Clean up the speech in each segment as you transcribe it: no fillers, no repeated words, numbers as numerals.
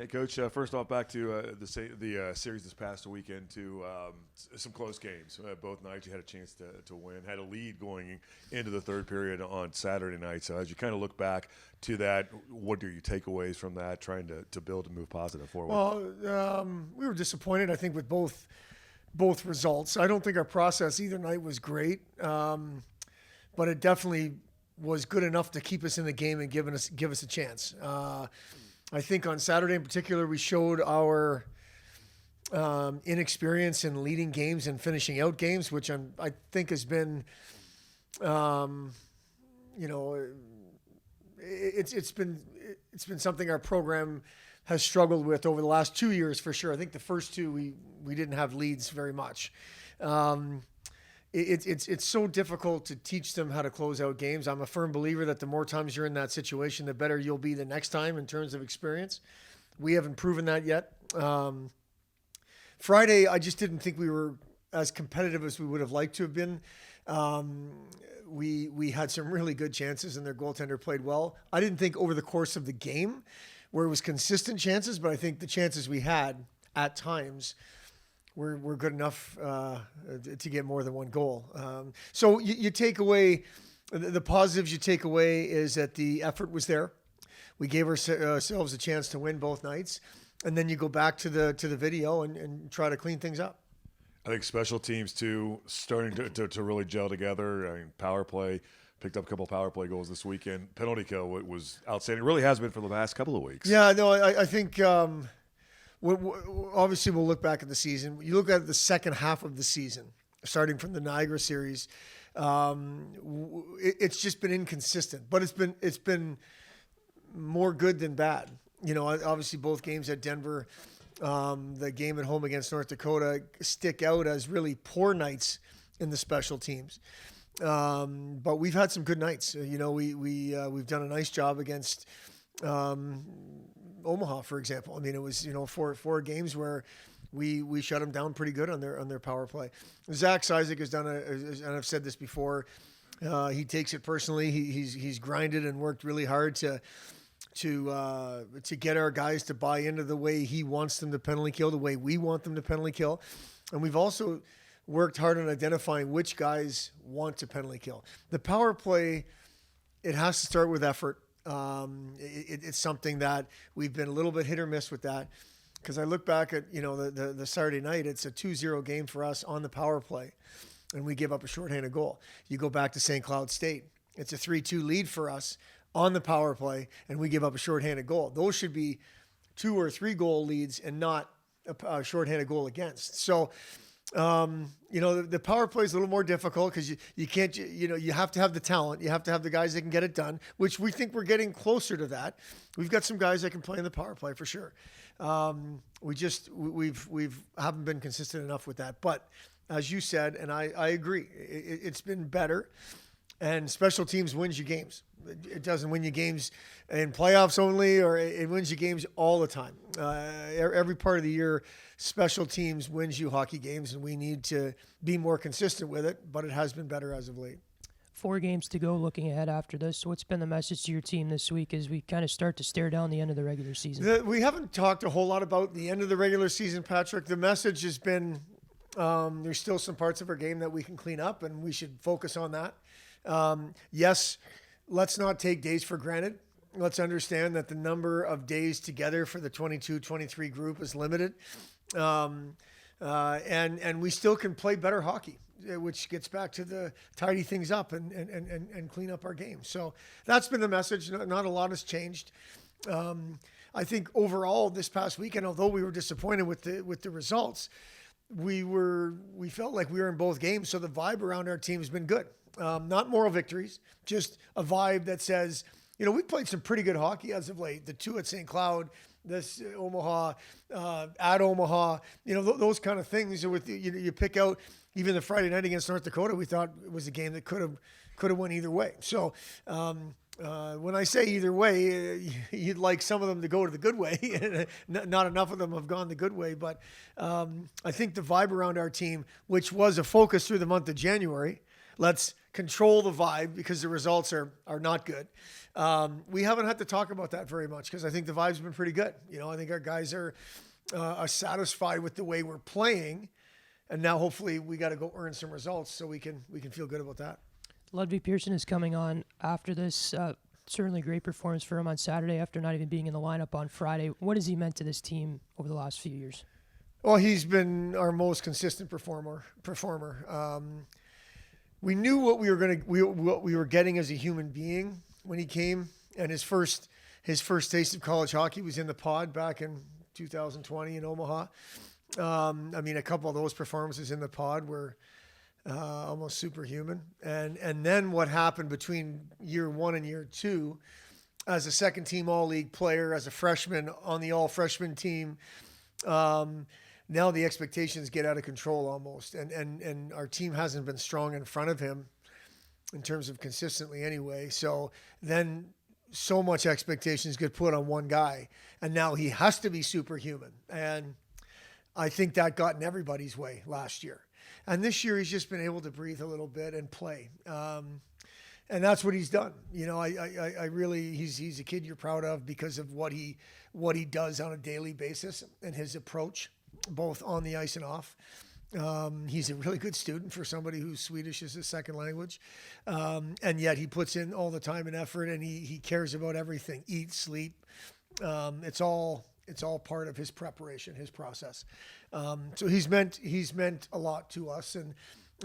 Hey, Coach. First off, back to the series this past weekend to some close games. Both nights you had a chance to win, had a lead going into the third period on Saturday night. So as you kind of look back to that, what are your takeaways from that, trying to build and move positive forward? Well, we were disappointed, I think, with both results. I don't think our process either night was great, but it definitely was good enough to keep us in the game and give us a chance. I think on Saturday in particular, we showed our inexperience in leading games and finishing out games, which I think has been, it's been something our program has struggled with over the last 2 years for sure. I think the first two we didn't have leads very much. It's so difficult to teach them how to close out games. I'm a firm believer that the more times you're in that situation, the better you'll be the next time in terms of experience. We haven't proven that yet. Friday, I just didn't think we were as competitive as we would have liked to have been. We had some really good chances and their goaltender played well. I didn't think over the course of the game where it was consistent chances, but I think the chances we had at times were good enough to get more than one goal. So you take away the positives. You take away is that the effort was there. We gave ourselves a chance to win both nights, and then you go back to the video and try to clean things up. I think special teams too starting to really gel together. I mean, power play. Picked up a couple power play goals this weekend. Penalty kill was outstanding. It really has been for the past couple of weeks. Yeah, no, I think. Obviously, we'll look back at the season. You look at the second half of the season, starting from the Niagara series. It's just been inconsistent, but it's been more good than bad. Obviously, both games at Denver, the game at home against North Dakota, stick out as really poor nights in the special teams. But we've had some good nights. We've done a nice job against. Omaha, for example. I mean, it was four games where we shut them down pretty good on their power play. Zach Seisig has done and I've said this before. He takes it personally. He's grinded and worked really hard to get our guys to buy into the way he wants them to penalty kill, the way we want them to penalty kill, and we've also worked hard on identifying which guys want to penalty kill. The power play, it has to start with effort. It's something that we've been a little bit hit or miss with that, because I look back at the Saturday night, it's a 2-0 game for us on the power play, and we give up a shorthanded goal. You go back to St. Cloud State, it's a 3-2 lead for us on the power play, and we give up a shorthanded goal. Those should be 2 or 3 goal leads and not a shorthanded goal against. So the power play is a little more difficult because you can't, you have to have the talent. You have to have the guys that can get it done, which we think we're getting closer to that. We've got some guys that can play in the power play for sure. We've haven't been consistent enough with that. But as you said, and I agree, it's been better. And special teams wins you games. It doesn't win you games in playoffs only, or it wins you games all the time. Every part of the year, special teams wins you hockey games, and we need to be more consistent with it, but it has been better as of late. 4 games to go looking ahead after this. So what's been the message to your team this week as we kind of start to stare down the end of the regular season? We haven't talked a whole lot about the end of the regular season, Patrick. The message has been there's still some parts of our game that we can clean up, and we should focus on that. Yes, let's not take days for granted. Let's understand that the number of days together for the 22-23 group is limited. And we still can play better hockey, which gets back to the tidy things up and clean up our game. So that's been the message. Not a lot has changed. I think overall this past weekend, although we were disappointed with the results, we felt like we were in both games. So the vibe around our team has been good. Not moral victories, just a vibe that says, we've played some pretty good hockey as of late. The 2 at St. Cloud, this Omaha, at Omaha, those kind of things. With you pick out even the Friday night against North Dakota, we thought it was a game that could have went either way. So when I say either way, you'd like some of them to go to the good way. Not enough of them have gone the good way, but I think the vibe around our team, which was a focus through the month of January, let's control the vibe because the results are not good. We haven't had to talk about that very much because I think the vibe's been pretty good. I think our guys are satisfied with the way we're playing, and now hopefully we got to go earn some results so we can feel good about that. Ludvig Persson is coming on after this. Certainly great performance for him on Saturday after not even being in the lineup on Friday. What has he meant to this team over the last few years? Well, he's been our most consistent performer. We knew what we were getting as a human being when he came, and his first taste of college hockey was in the pod back in 2020 in Omaha. A couple of those performances in the pod were almost superhuman. And then what happened between year 1 and year 2, as a second team all-league player, as a freshman on the all-freshman team, now the expectations get out of control almost. And our team hasn't been strong in front of him in terms of consistently anyway. So then so much expectations get put on one guy, and now he has to be superhuman. And I think that got in everybody's way last year. And this year he's just been able to breathe a little bit and play. And that's what he's done. I really, he's a kid you're proud of because of what he does on a daily basis and his approach, both on the ice and off. He's a really good student for somebody who's Swedish as his second language. And yet he puts in all the time and effort, and he cares about everything, eat, sleep. It's all part of his preparation, his process. So he's meant a lot to us. And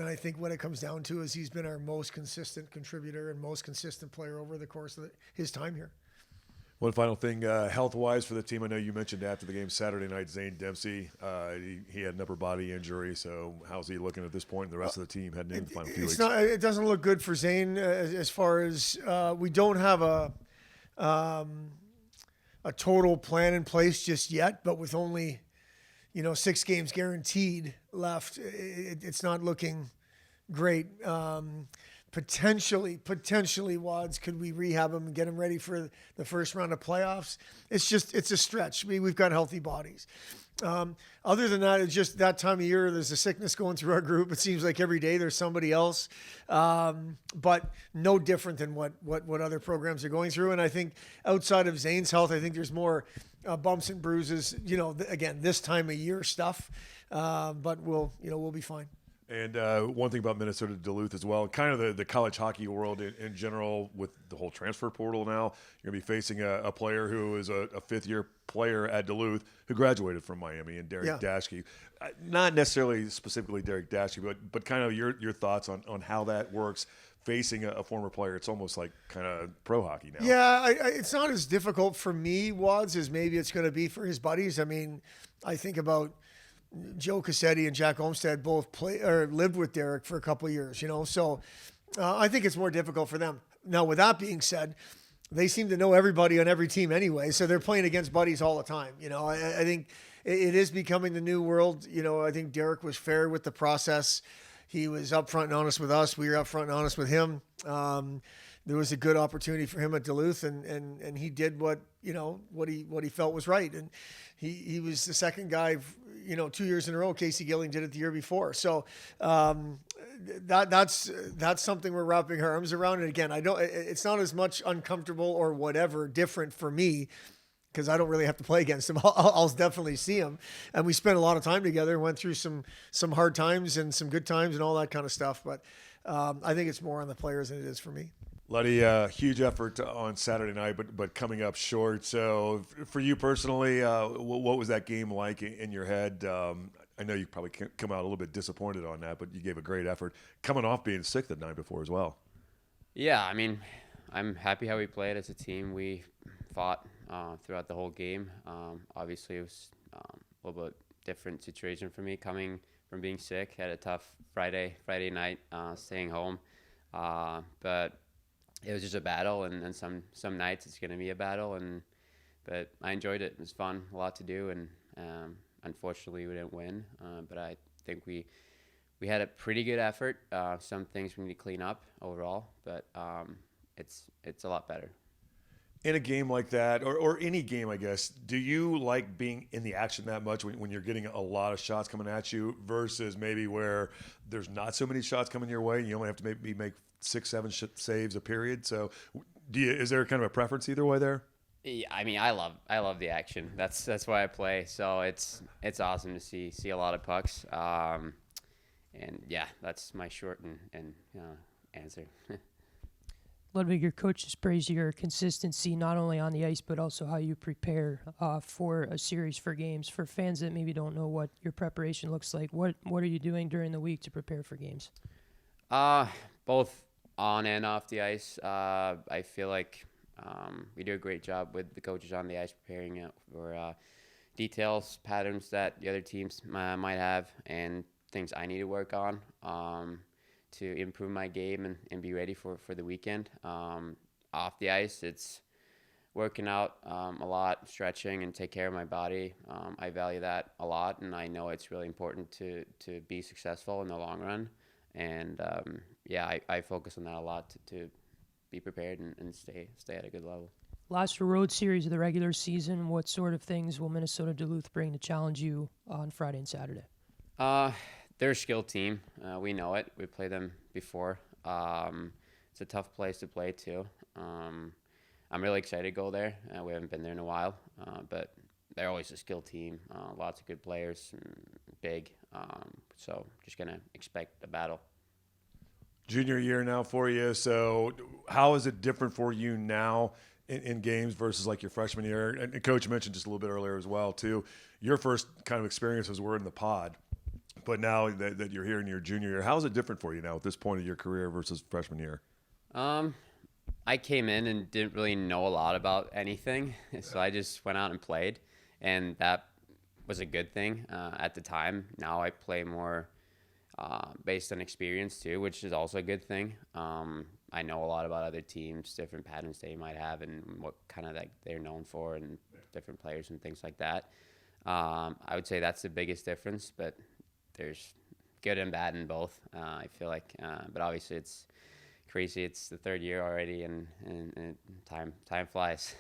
I think what it comes down to is he's been our most consistent contributor and most consistent player over the course of his time here. One final thing, health-wise for the team, I know you mentioned after the game Saturday night, Zane Dempsey, he had an upper body injury, so how's he looking at this point and the rest of the team heading into the final few weeks? It doesn't look good for Zane as far as we don't have a total plan in place just yet, but with only 6 games guaranteed left, it's not looking great. Potentially, Wads, could we rehab him and get him ready for the first round of playoffs? It's a stretch. We've got healthy bodies. Other than that, it's just that time of year, there's a sickness going through our group. It seems like every day there's somebody else, but no different than what other programs are going through. And I think outside of Zane's health, I think there's more bumps and bruises, again, this time of year stuff, but we'll be fine. And one thing about Minnesota Duluth as well, kind of the college hockey world in general with the whole transfer portal now, you're going to be facing a player who is a fifth-year player at Duluth who graduated from Miami, and Derek Daschke. Not necessarily specifically Derek Daschke, but kind of your thoughts on how that works facing a former player. It's almost like kind of pro hockey now. Yeah, it's not as difficult for me, Wads, as maybe it's going to be for his buddies. I mean, I think about Joe Cassetti and Jack Olmstead both lived with Derek for a couple of years, so I think it's more difficult for them. Now, with that being said, they seem to know everybody on every team anyway, so they're playing against buddies all the time. I think it is becoming the new world. I think Derek was fair with the process. He was upfront and honest with us. We were upfront and honest with him. There was a good opportunity for him at Duluth, and he did what he felt was right. And he was the second guy, 2 years in a row. Casey Gilling did it the year before. So that's something we're wrapping our arms around. And again, it's not as much uncomfortable or whatever different for me, because I don't really have to play against him. I'll definitely see him. And we spent a lot of time together, went through some hard times and some good times and all that kind of stuff. But I think it's more on the players than it is for me. Luddy, huge effort on Saturday night, but coming up short. So for you personally, what was that game like in your head? I know you probably come out a little bit disappointed on that, but you gave a great effort coming off being sick the night before as well. Yeah, I mean, I'm happy how we played as a team. We fought throughout the whole game. Obviously, it was a little bit different situation for me coming from being sick. Had a tough Friday night staying home, but it was just a battle, and some nights it's going to be a battle, but I enjoyed it. It was fun, a lot to do, and unfortunately we didn't win. But I think we had a pretty good effort. Some things we need to clean up overall, but it's a lot better. In a game like that, or any game, I guess, do you like being in the action that much when you're getting a lot of shots coming at you versus maybe where there's not so many shots coming your way and you only have to maybe make 6-7 saves a period? So, is there kind of a preference either way there? Yeah, I mean, I love the action. That's why I play. So it's awesome to see a lot of pucks. And yeah, that's my short and answer. Ludvig, your coaches praise your consistency not only on the ice but also how you prepare for a series for games. For fans that maybe don't know what your preparation looks like, what are you doing during the week to prepare for games? Both on and off the ice. I feel like we do a great job with the coaches on the ice preparing for details, patterns that the other teams might have, and things I need to work on. To improve my game and be ready for the weekend. Off the ice, it's working out a lot, stretching, and take care of my body. I value that a lot, and I know it's really important to be successful in the long run. And I focus on that a lot to be prepared and stay at a good level. Last road series of the regular season, what sort of things will Minnesota Duluth bring to challenge you on Friday and Saturday? They're a skilled team. We know it. We played them before. It's a tough place to play too. I'm really excited to go there. We haven't been there in a while, but they're always a skilled team. Lots of good players, big. So just gonna expect a battle. Junior year now for you. So how is it different for you now in games versus like your freshman year? And Coach mentioned just a little bit earlier as well too. Your first kind of experiences were in the pod. But now that you're here in your junior year, how is it different for you now at this point of your career versus freshman year? I came in and didn't really know a lot about anything, so I just went out and played, and that was a good thing at the time. Now I play more based on experience too, which is also a good thing. I know a lot about other teams, different patterns they might have, and what kind of like they're known for, and different players and things like that. I would say that's the biggest difference, but there's good and bad in both. I feel like, but obviously it's crazy. It's the third year already, and time flies.